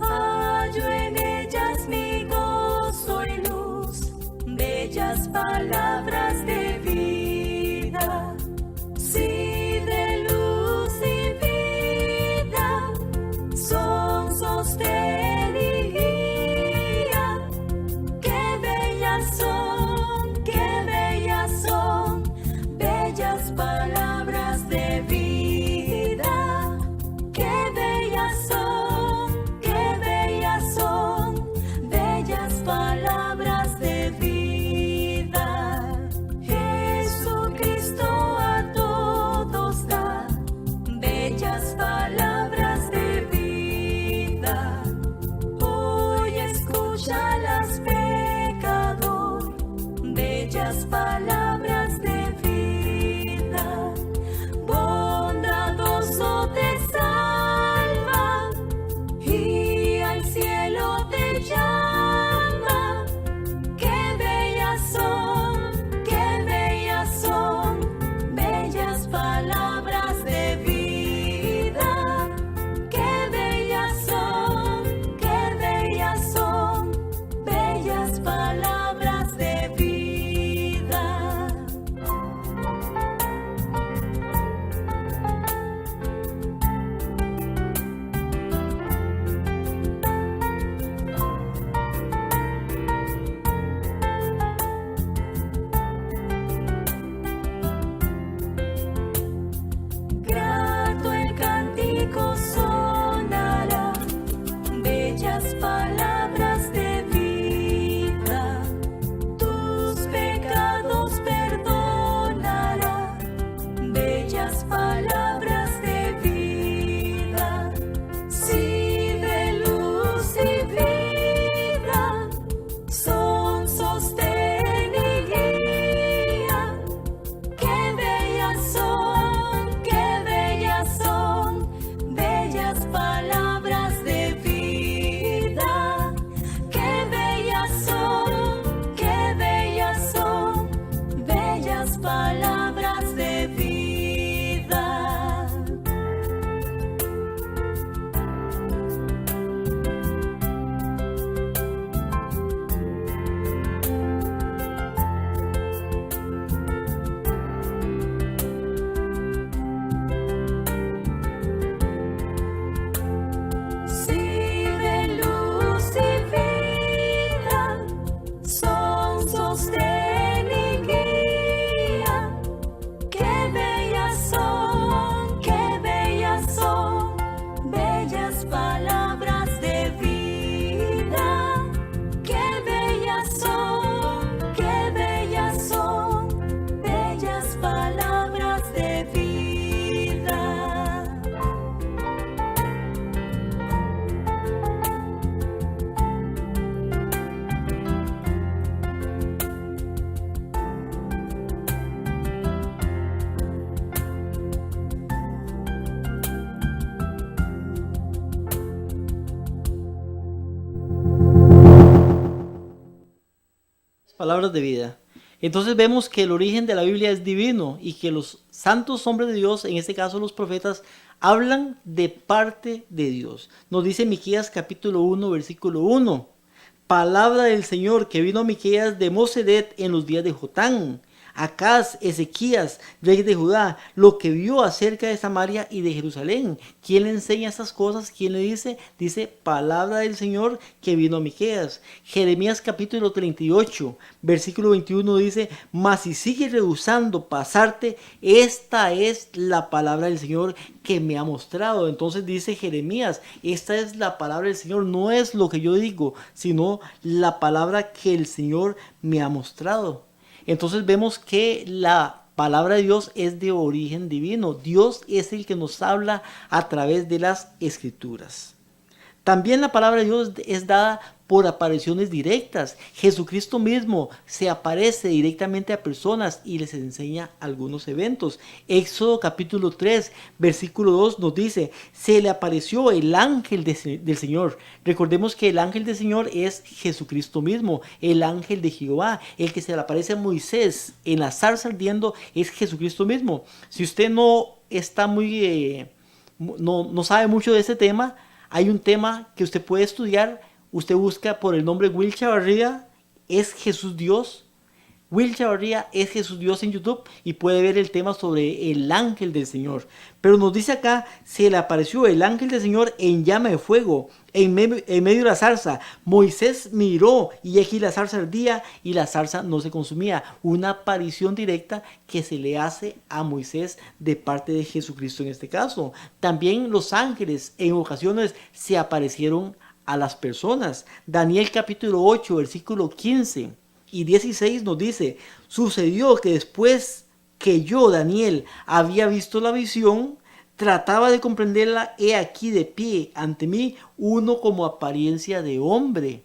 hallo en ellas mi gozo y luz, bellas palabras de vida, sí, de luz y vida, son sostén y guía. Qué bellas son, bellas palabras de vida. Palabras de vida, bondadoso te salva y al cielo te llama. Qué bellas son, bellas palabras de vida. Qué bellas son, bellas palabras de vida. Palabras de vida, tus pecados perdonará. Bellas palabras de vida, sí, de luz y vida, son sostén y guía. Qué bellas son, bellas palabras de vida. Palabras de vida. Sí, de luz y vida, son sostén y guía. Qué bellas son, bellas palabras de vida. Qué bellas son, bellas palabras de vida. Palabras de vida. Entonces vemos que el origen de la Biblia es divino y que los santos hombres de Dios, en este caso los profetas, hablan de parte de Dios. Nos dice Miqueas capítulo 1, versículo 1. Palabra del Señor que vino a Miqueas de Mosedet en los días de Jotán, Acaz, Ezequías, rey de Judá, lo que vio acerca de Samaria y de Jerusalén. ¿Quién le enseña estas cosas? ¿Quién le dice? Dice, palabra del Señor que vino a Miqueas. Jeremías capítulo 38, versículo 21 dice, mas si sigues rehusando pasarte, esta es la palabra del Señor que me ha mostrado. Entonces dice Jeremías, esta es la palabra del Señor, no es lo que yo digo, sino la palabra que el Señor me ha mostrado. Entonces vemos que la palabra de Dios es de origen divino. Dios es el que nos habla a través de las Escrituras. También la palabra de Dios es dada por apariciones directas. Jesucristo mismo se aparece directamente a personas y les enseña algunos eventos. Éxodo capítulo 3, versículo 2 nos dice, se le apareció el ángel del Señor. Recordemos que el ángel del Señor es Jesucristo mismo, el ángel de Jehová. El que se le aparece a Moisés en la zarza ardiendo es Jesucristo mismo. Si usted no está no sabe mucho de ese tema, hay un tema que usted puede estudiar. Usted busca por el nombre Will Chavarría, ¿es Jesús Dios? Will Chavarría es Jesús Dios en YouTube y puede ver el tema sobre el ángel del Señor. Pero nos dice acá, se le apareció el ángel del Señor en llama de fuego, en medio de la zarza. Moisés miró y aquí la zarza ardía y la zarza no se consumía. Una aparición directa que se le hace a Moisés de parte de Jesucristo en este caso. También los ángeles en ocasiones se aparecieron a las personas. Daniel capítulo 8, versículo 15 y 16 nos dice, sucedió que después que yo, Daniel, había visto la visión, trataba de comprenderla, he aquí de pie ante mí uno como apariencia de hombre.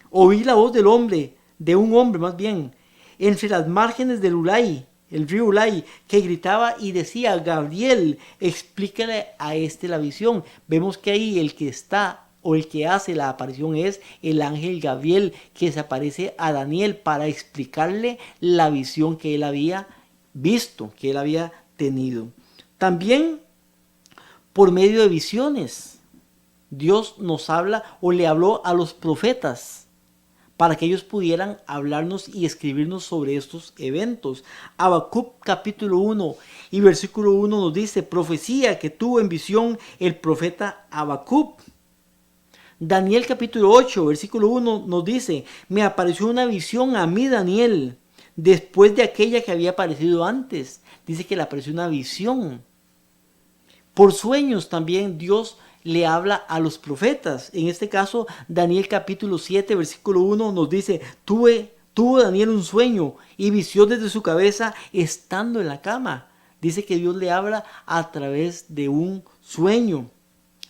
Oí la voz del hombre, de un hombre más bien, entre las márgenes del Ulai, el río Ulai, que gritaba y decía, Gabriel, explícale a este la visión. Vemos que ahí el que está o el que hace la aparición es el ángel Gabriel, que se aparece a Daniel para explicarle la visión que él había visto, que él había tenido. También por medio de visiones, Dios nos habla o le habló a los profetas para que ellos pudieran hablarnos y escribirnos sobre estos eventos. Habacuc capítulo 1 y versículo 1 nos dice, profecía que tuvo en visión el profeta Habacuc. Daniel capítulo 8, versículo 1 nos dice, me apareció una visión a mí, Daniel, después de aquella que había aparecido antes. Dice que le apareció una visión. Por sueños también Dios le habla a los profetas. En este caso, Daniel capítulo 7, versículo 1 nos dice, tuvo Daniel un sueño y visión desde su cabeza estando en la cama. Dice que Dios le habla a través de un sueño.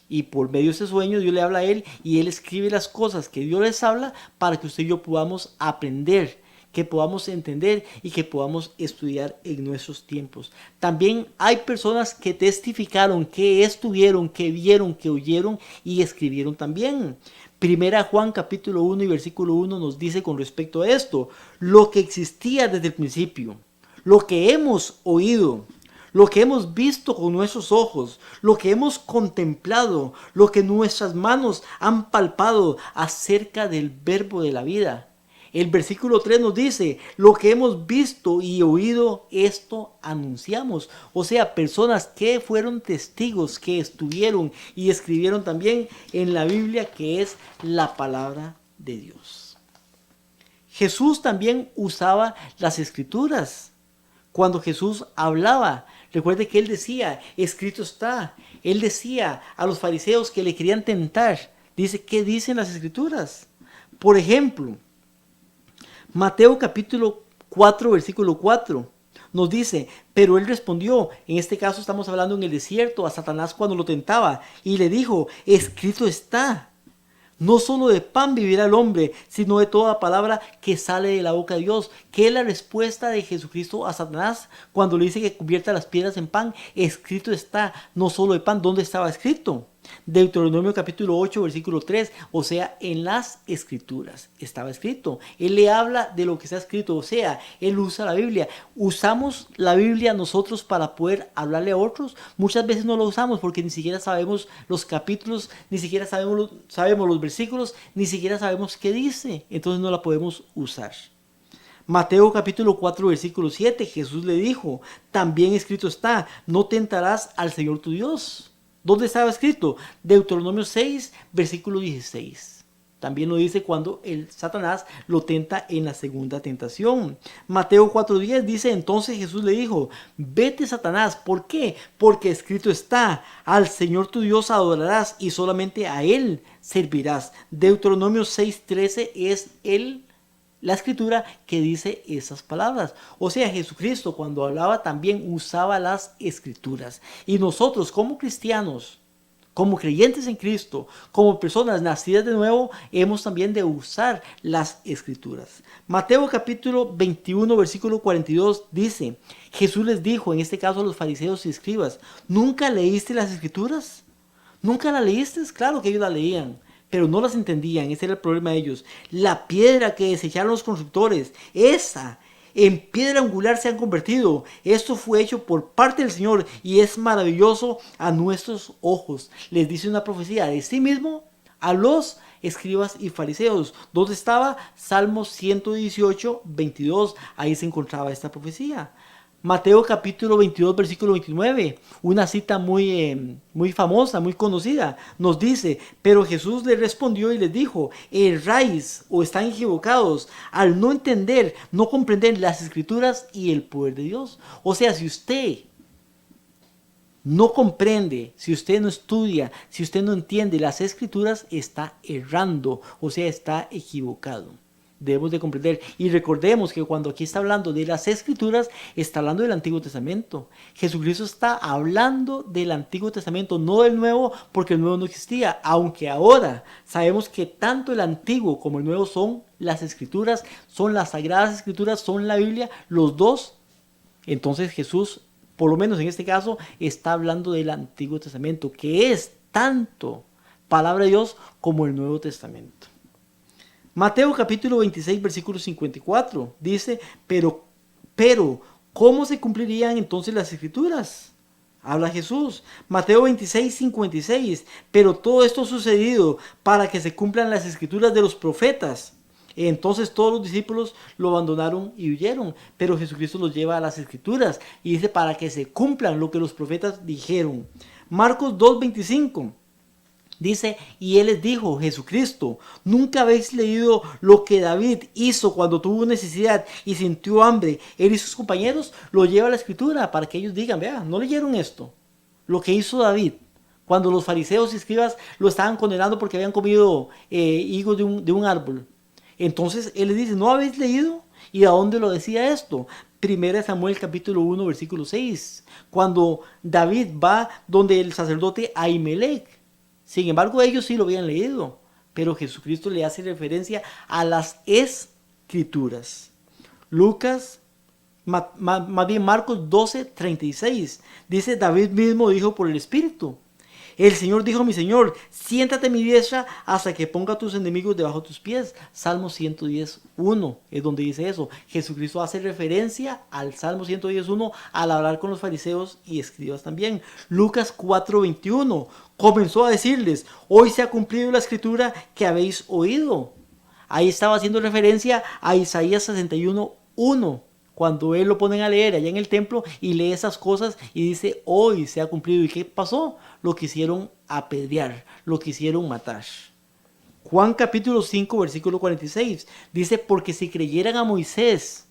Y por medio de ese sueño Dios le habla a él y él escribe las cosas que Dios les habla para que usted y yo podamos aprender, que podamos entender y que podamos estudiar en nuestros tiempos. También hay personas que testificaron, que estuvieron, que vieron, que oyeron y escribieron también. Primera Juan capítulo 1 y versículo 1 nos dice con respecto a esto, lo que existía desde el principio, lo que hemos oído, lo que hemos visto con nuestros ojos, lo que hemos contemplado, lo que nuestras manos han palpado acerca del verbo de la vida. El versículo 3 nos dice, lo que hemos visto y oído, esto anunciamos. O sea, personas que fueron testigos, que estuvieron y escribieron también en la Biblia, que es la palabra de Dios. Jesús también usaba las escrituras. Cuando Jesús hablaba, recuerde que él decía, escrito está. Él decía a los fariseos que le querían tentar. Dice, ¿qué dicen las escrituras? Por ejemplo, Mateo capítulo 4, versículo 4, nos dice, pero él respondió, en este caso estamos hablando en el desierto, a Satanás cuando lo tentaba, y le dijo, escrito está. No solo de pan vivirá el hombre, sino de toda palabra que sale de la boca de Dios. ¿Qué es la respuesta de Jesucristo a Satanás cuando le dice que convierta las piedras en pan? Escrito está, no solo de pan. ¿Dónde estaba escrito? Deuteronomio capítulo 8, versículo 3, o sea, en las escrituras estaba escrito. Él le habla de lo que está escrito, o sea, él usa la Biblia. ¿Usamos la Biblia nosotros para poder hablarle a otros? Muchas veces no lo usamos porque ni siquiera sabemos los capítulos, ni siquiera sabemos los versículos, ni siquiera sabemos qué dice, entonces no la podemos usar. Mateo capítulo 4 versículo 7, Jesús le dijo, también escrito está, no tentarás al Señor tu Dios. ¿Dónde estaba escrito? Deuteronomio 6 versículo 16. También lo dice cuando el Satanás lo tenta en la segunda tentación. Mateo 4:10 dice, entonces Jesús le dijo, vete Satanás, ¿por qué? Porque escrito está, al Señor tu Dios adorarás y solamente a Él servirás. Deuteronomio 6:13 es la escritura que dice esas palabras. O sea, Jesucristo cuando hablaba también usaba las escrituras. Y nosotros como cristianos, como creyentes en Cristo, como personas nacidas de nuevo, hemos también de usar las escrituras. Mateo capítulo 21 versículo 42 dice, Jesús les dijo, en este caso a los fariseos y escribas, ¿nunca leíste las escrituras? ¿Nunca las leíste? Claro que ellos las leían, pero no las entendían. Ese era el problema de ellos. La piedra que desecharon los constructores, esa en piedra angular se han convertido. Esto fue hecho por parte del Señor y es maravilloso a nuestros ojos. Les dice una profecía de sí mismo a los escribas y fariseos. ¿Dónde estaba? Salmos 118, 22. Ahí se encontraba esta profecía. Mateo capítulo 22 versículo 29, una cita muy famosa, muy conocida, nos dice, pero Jesús les respondió y les dijo, erráis o están equivocados al no entender, no comprender las escrituras y el poder de Dios. O sea, si usted no comprende, si usted no estudia, si usted no entiende las escrituras, está errando, o sea, está equivocado. Debemos de comprender y recordemos que cuando aquí está hablando de las escrituras, está hablando del Antiguo Testamento. Jesucristo está hablando del Antiguo Testamento, no del Nuevo, porque el Nuevo no existía, aunque ahora sabemos que tanto el Antiguo como el Nuevo son las escrituras, son las Sagradas Escrituras, son la Biblia, los dos. Entonces Jesús, por lo menos en este caso, está hablando del Antiguo Testamento, que es tanto palabra de Dios como el Nuevo Testamento. Mateo capítulo 26 versículo 54 dice, pero, ¿cómo se cumplirían entonces las escrituras? Habla Jesús. Mateo 26, 56, pero todo esto ha sucedido para que se cumplan las escrituras de los profetas. Entonces todos los discípulos lo abandonaron y huyeron, pero Jesucristo los lleva a las escrituras y dice para que se cumplan lo que los profetas dijeron. Marcos 2:25. Dice, y él les dijo, Jesucristo, ¿nunca habéis leído lo que David hizo cuando tuvo necesidad y sintió hambre? Él y sus compañeros lo lleva a la escritura para que ellos digan, vea, ¿no leyeron esto? Lo que hizo David, cuando los fariseos y escribas lo estaban condenando porque habían comido higos de un árbol. Entonces él les dice, ¿no habéis leído? ¿Y a dónde lo decía esto? 1 Samuel capítulo 1 versículo 6, cuando David va donde el sacerdote Ahimelech. Sin embargo, ellos sí lo habían leído, pero Jesucristo le hace referencia a las escrituras. Más bien Marcos 12:36, dice, David mismo dijo por el Espíritu, el Señor dijo a mi Señor, siéntate a mi diestra hasta que ponga a tus enemigos debajo de tus pies. Salmo 110:1 es donde dice eso. Jesucristo hace referencia al Salmo 110:1 al hablar con los fariseos y escribas también. Lucas 4:21 comenzó a decirles, hoy se ha cumplido la escritura que habéis oído. Ahí estaba haciendo referencia a Isaías 61:1. Cuando él lo ponen a leer allá en el templo y lee esas cosas y dice, hoy se ha cumplido. ¿Y qué pasó? Lo quisieron apedrear, lo quisieron matar. Juan capítulo 5 versículo 46 dice, porque si creyeran a Moisés.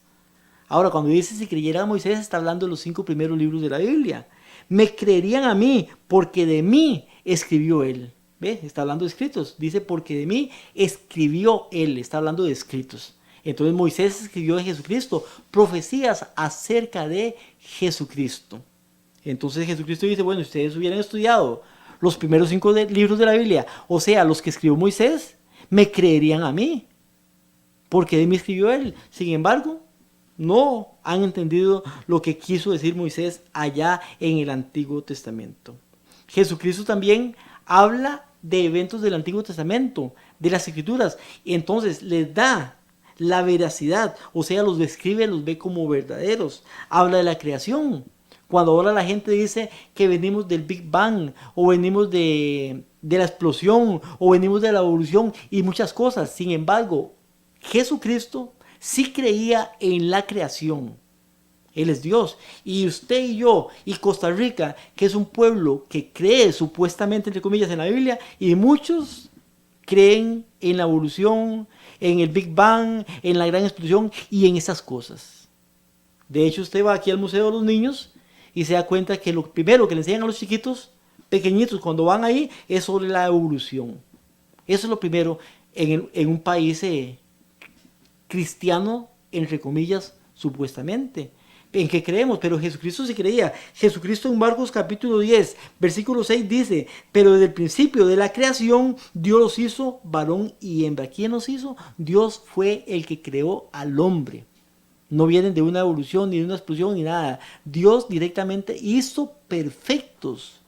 Ahora cuando dice si creyeran a Moisés está hablando de los 5 primeros libros de la Biblia. Me creerían a mí porque de mí escribió él. ¿Ve? Está hablando de escritos. Dice porque de mí escribió él. Está hablando de escritos. Entonces Moisés escribió de Jesucristo, profecías acerca de Jesucristo. Entonces Jesucristo dice, bueno, ustedes hubieran estudiado los primeros 5 libros de la Biblia, o sea, los que escribió Moisés, me creerían a mí, porque de mí escribió él. Sin embargo, no han entendido lo que quiso decir Moisés allá en el Antiguo Testamento. Jesucristo también habla de eventos del Antiguo Testamento, de las Escrituras, y entonces les da la veracidad, o sea, los describe, los ve como verdaderos. Habla de la creación. Cuando ahora la gente dice que venimos del Big Bang, o venimos de la explosión, o venimos de la evolución y muchas cosas. Sin embargo, Jesucristo sí creía en la creación. Él es Dios. Y usted y yo, y Costa Rica, que es un pueblo que cree supuestamente, entre comillas, en la Biblia, y muchos creen en la evolución, en el Big Bang, en la gran explosión y en esas cosas. De hecho, usted va aquí al Museo de los Niños y se da cuenta que lo primero que le enseñan a los chiquitos, pequeñitos, cuando van ahí, es sobre la evolución. Eso es lo primero en un país cristiano, entre comillas, supuestamente. ¿En qué creemos? Pero Jesucristo sí creía. Jesucristo en Marcos capítulo 10, versículo 6 dice, pero desde el principio de la creación, Dios los hizo varón y hembra. ¿Quién los hizo? Dios fue el que creó al hombre. No vienen de una evolución, ni de una explosión, ni nada. Dios directamente hizo perfectos.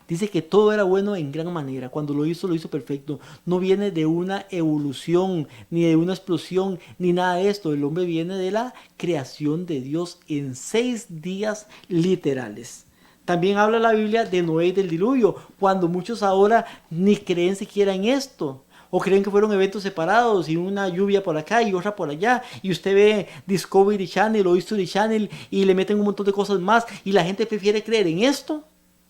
Dice que todo era bueno en gran manera. Cuando lo hizo perfecto. No viene de una evolución, ni de una explosión, ni nada de esto. El hombre viene de la creación de Dios en 6 días literales. También habla la Biblia de Noé y del diluvio, cuando muchos ahora ni creen siquiera en esto. O creen que fueron eventos separados y una lluvia por acá y otra por allá. Y usted ve Discovery Channel o History Channel y le meten un montón de cosas más. Y la gente prefiere creer en esto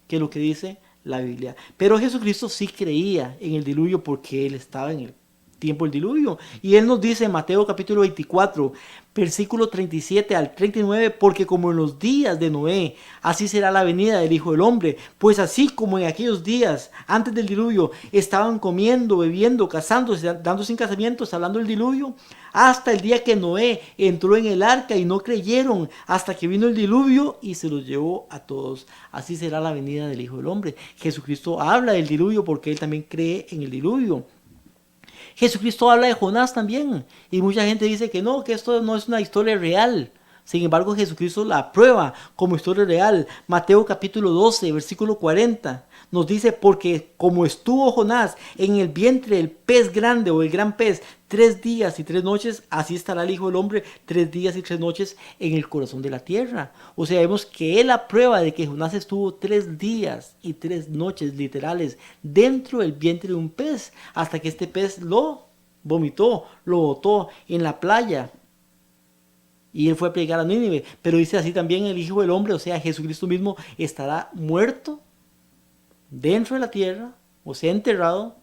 que lo que dice la Biblia. Pero Jesucristo sí creía en el diluvio porque Él estaba en el tiempo del diluvio. Y Él nos dice en Mateo capítulo 24, versículo 37 al 39, porque como en los días de Noé, así será la venida del Hijo del Hombre. Pues así como en aquellos días, antes del diluvio, estaban comiendo, bebiendo, casándose, dándose en casamientos, hablando del diluvio, hasta el día que Noé entró en el arca y no creyeron, hasta que vino el diluvio y se los llevó a todos. Así será la venida del Hijo del Hombre. Jesucristo habla del diluvio porque Él también cree en el diluvio. Jesucristo habla de Jonás también, y mucha gente dice que no, que esto no es una historia real. Sin embargo, Jesucristo la aprueba como historia real. Mateo capítulo 12, versículo 40, nos dice, porque como estuvo Jonás en el vientre del pez grande o el gran pez 3 días y 3 noches, así estará el Hijo del Hombre 3 días y 3 noches en el corazón de la tierra. O sea, vemos que él aprueba de que Jonás estuvo 3 días y 3 noches literales dentro del vientre de un pez, hasta que este pez lo vomitó, lo botó en la playa. Y él fue a predicar a Nínive. Pero dice así también el Hijo del Hombre, o sea, Jesucristo mismo estará muerto dentro de la tierra, o sea, enterrado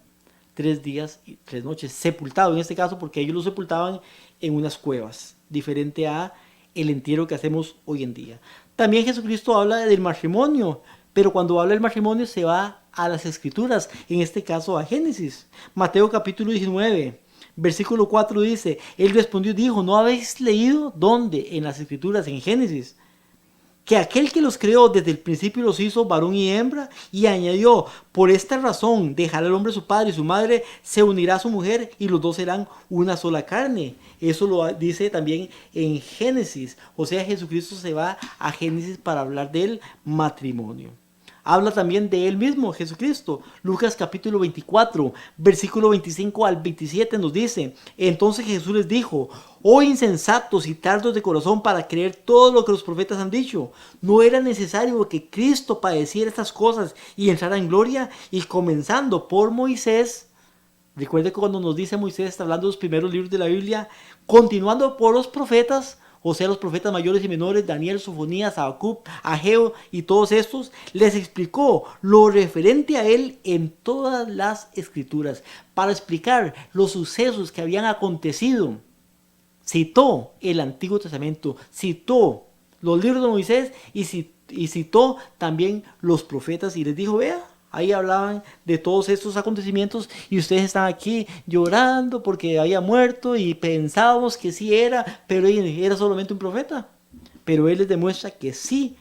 3 días y 3 noches, sepultado en este caso, porque ellos lo sepultaban en unas cuevas, diferente a el entierro que hacemos hoy en día. También Jesucristo habla del matrimonio, pero cuando habla del matrimonio se va a las Escrituras, en este caso a Génesis. Mateo capítulo 19, versículo 4 dice, él respondió y dijo, ¿no habéis leído dónde? En las Escrituras, en Génesis, que aquel que los creó desde el principio los hizo varón y hembra, y añadió, por esta razón dejará el hombre a su padre y su madre, se unirá a su mujer y los dos serán una sola carne. Eso lo dice también en Génesis, o sea, Jesucristo se va a Génesis para hablar del matrimonio. Habla también de él mismo, Jesucristo. Lucas capítulo 24, versículo 25 al 27 nos dice, entonces Jesús les dijo, oh insensatos y tardos de corazón para creer todo lo que los profetas han dicho. ¿No era necesario que Cristo padeciera estas cosas y entrara en gloria? Y comenzando por Moisés, recuerde que cuando nos dice Moisés, está hablando de los primeros libros de la Biblia, continuando por los profetas, o sea, los profetas mayores y menores, Daniel, Sofonías, Habacuc, Ageo y todos estos, les explicó lo referente a él en todas las Escrituras, para explicar los sucesos que habían acontecido. Citó el Antiguo Testamento, citó los libros de Moisés y citó también los profetas y les dijo, vea, ahí hablaban de todos estos acontecimientos y ustedes están aquí llorando porque había muerto y pensábamos que sí era, pero era solamente un profeta. Pero él les demuestra que sí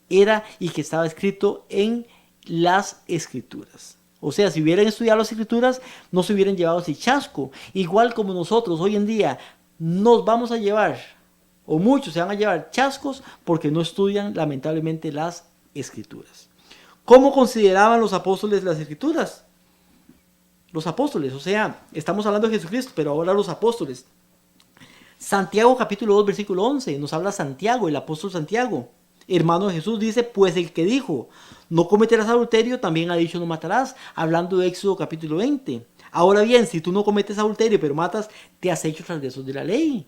era y que estaba escrito en las Escrituras. O sea, si hubieran estudiado las Escrituras, no se hubieran llevado ese chasco. Igual como nosotros hoy en día nos vamos a llevar, o muchos se van a llevar chascos porque no estudian lamentablemente las Escrituras. ¿Cómo consideraban los apóstoles las escrituras? Los apóstoles, o sea, estamos hablando de Jesucristo, pero ahora los apóstoles. Santiago capítulo 2 versículo 11, nos habla Santiago, el apóstol Santiago, hermano de Jesús, dice, pues el que dijo, no cometerás adulterio, también ha dicho, no matarás, hablando de Éxodo capítulo 20. Ahora bien, si tú no cometes adulterio, pero matas, te has hecho transgresor de la ley.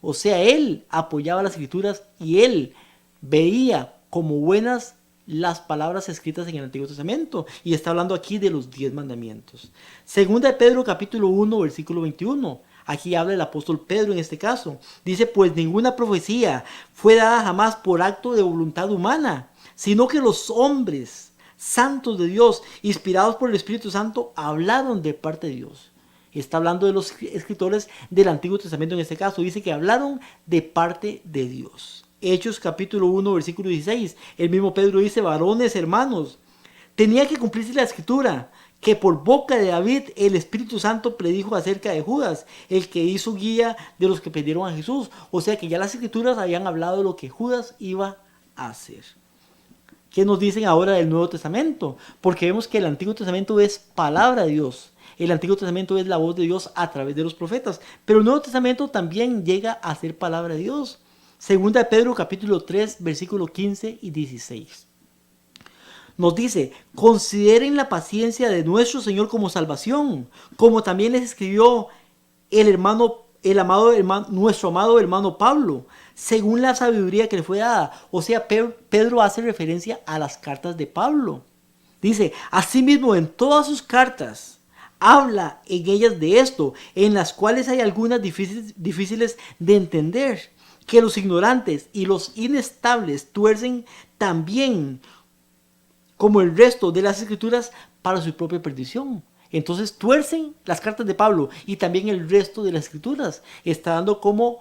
O sea, él apoyaba las escrituras y él veía como buenas las palabras escritas en el Antiguo Testamento, y está hablando aquí de los 10 mandamientos. Segunda de Pedro capítulo 1 versículo 21, aquí habla el apóstol Pedro en este caso, dice, pues ninguna profecía fue dada jamás por acto de voluntad humana, sino que los hombres santos de Dios, inspirados por el Espíritu Santo, hablaron de parte de Dios. Está hablando de los escritores del Antiguo Testamento en este caso, dice que hablaron de parte de Dios. Hechos capítulo 1 versículo 16, el mismo Pedro dice, varones hermanos, tenía que cumplirse la escritura, que por boca de David el Espíritu Santo predijo acerca de Judas, el que hizo guía de los que perdieron a Jesús. O sea que ya las escrituras habían hablado de lo que Judas iba a hacer. ¿Qué nos dicen ahora del Nuevo Testamento? Porque vemos que el Antiguo Testamento es palabra de Dios. El Antiguo Testamento es la voz de Dios a través de los profetas. Pero el Nuevo Testamento también llega a ser palabra de Dios. Segunda de Pedro capítulo 3 versículos 15 y 16. Nos dice, consideren la paciencia de nuestro Señor como salvación, como también les escribió nuestro amado hermano Pablo, según la sabiduría que le fue dada. O sea, Pedro hace referencia a las cartas de Pablo. Dice, asimismo en todas sus cartas, habla en ellas de esto, en las cuales hay algunas difíciles de entender, que los ignorantes y los inestables tuercen también como el resto de las escrituras para su propia perdición. Entonces tuercen las cartas de Pablo y también el resto de las escrituras. Está dando como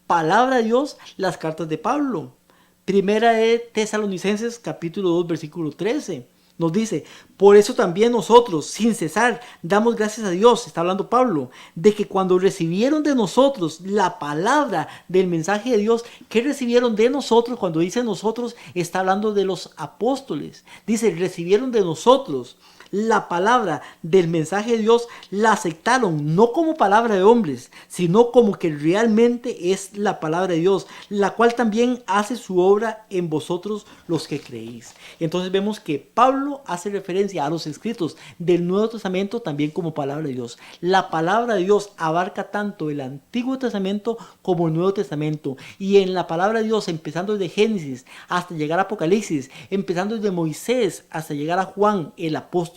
palabra de Dios las cartas de Pablo. Primera de Tesalonicenses capítulo 2 versículo 13. Nos dice, por eso también nosotros, sin cesar, damos gracias a Dios, está hablando Pablo, de que cuando recibieron de nosotros la palabra del mensaje de Dios, ¿qué recibieron de nosotros? Cuando dice nosotros, está hablando de los apóstoles. Dice, recibieron de nosotros la palabra del mensaje de Dios, la aceptaron no como palabra de hombres, sino como que realmente es la palabra de Dios, la cual también hace su obra en vosotros los que creéis. Entonces vemos que Pablo hace referencia a los escritos del Nuevo Testamento también como palabra de Dios. La palabra de Dios abarca tanto el Antiguo Testamento como el Nuevo Testamento, y en la palabra de Dios, empezando desde Génesis hasta llegar a Apocalipsis, empezando desde Moisés hasta llegar a Juan el apóstol,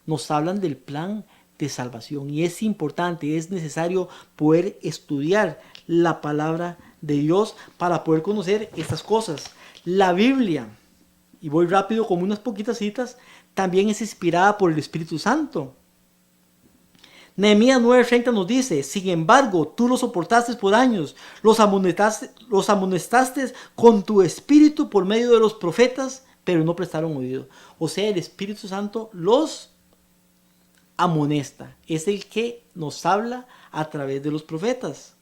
nos hablan del plan de salvación. Y es importante, es necesario poder estudiar la palabra de Dios para poder conocer estas cosas. La Biblia, y voy rápido como unas poquitas citas, también es inspirada por el Espíritu Santo. Nehemías 9:30 nos dice, sin embargo, tú los soportaste por años, los amonestaste con tu espíritu por medio de los profetas, pero no prestaron oído. O sea, el Espíritu Santo los amonesta. Es el que nos habla a través de los profetas.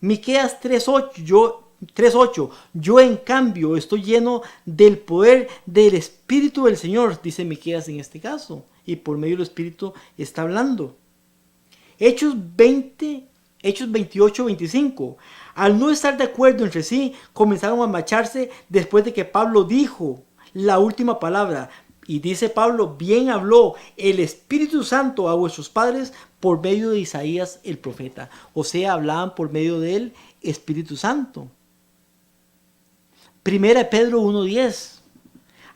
Miqueas 3:8. Yo en cambio estoy lleno del poder del Espíritu del Señor, dice Miqueas en este caso. Y por medio del Espíritu está hablando. Hechos 28:25. Al no estar de acuerdo entre sí, comenzaron a marcharse después de que Pablo dijo la última palabra. Y dice Pablo, bien habló el Espíritu Santo a vuestros padres por medio de Isaías el profeta. O sea, hablaban por medio del Espíritu Santo. Primera de Pedro 1:10.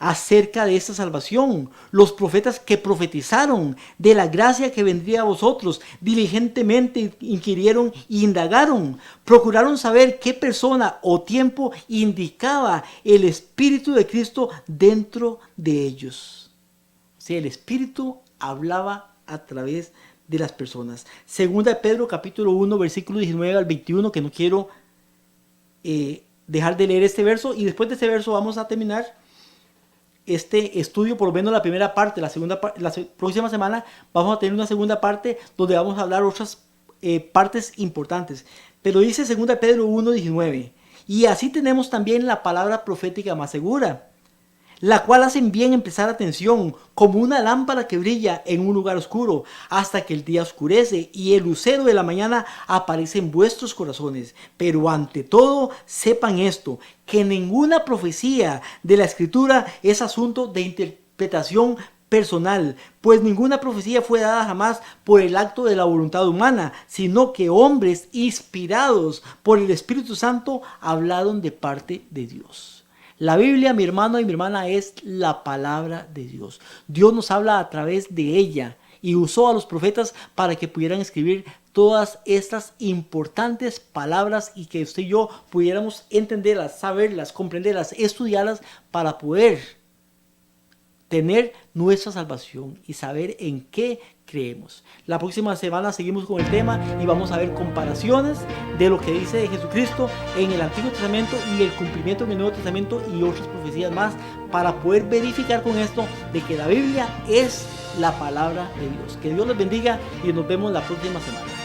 Acerca de esta salvación, los profetas que profetizaron de la gracia que vendría a vosotros, diligentemente inquirieron e indagaron, procuraron saber qué persona o tiempo indicaba el Espíritu de Cristo dentro de ellos. O sea, el Espíritu hablaba a través de las personas. Segunda de Pedro capítulo 1 versículo 19 al 21, que no quiero dejar de leer este verso, y después de este verso vamos a terminar este estudio, por lo menos la primera parte. La próxima semana vamos a tener una segunda parte donde vamos a hablar otras partes importantes. Pero dice 2 Pedro 1:19, y así tenemos también la palabra profética más segura, la cual hacen bien en prestar atención, como una lámpara que brilla en un lugar oscuro, hasta que el día oscurece y el lucero de la mañana aparece en vuestros corazones. Pero ante todo, sepan esto, que ninguna profecía de la Escritura es asunto de interpretación personal, pues ninguna profecía fue dada jamás por el acto de la voluntad humana, sino que hombres inspirados por el Espíritu Santo hablaron de parte de Dios. La Biblia, mi hermano y mi hermana, es la palabra de Dios. Dios nos habla a través de ella y usó a los profetas para que pudieran escribir todas estas importantes palabras y que usted y yo pudiéramos entenderlas, saberlas, comprenderlas, estudiarlas para poder tener nuestra salvación y saber en qué creemos. La próxima semana seguimos con el tema y vamos a ver comparaciones de lo que dice Jesucristo en el Antiguo Testamento y el cumplimiento en el Nuevo Testamento y otras profecías más, para poder verificar con esto de que la Biblia es la palabra de Dios. Que Dios les bendiga y nos vemos la próxima semana.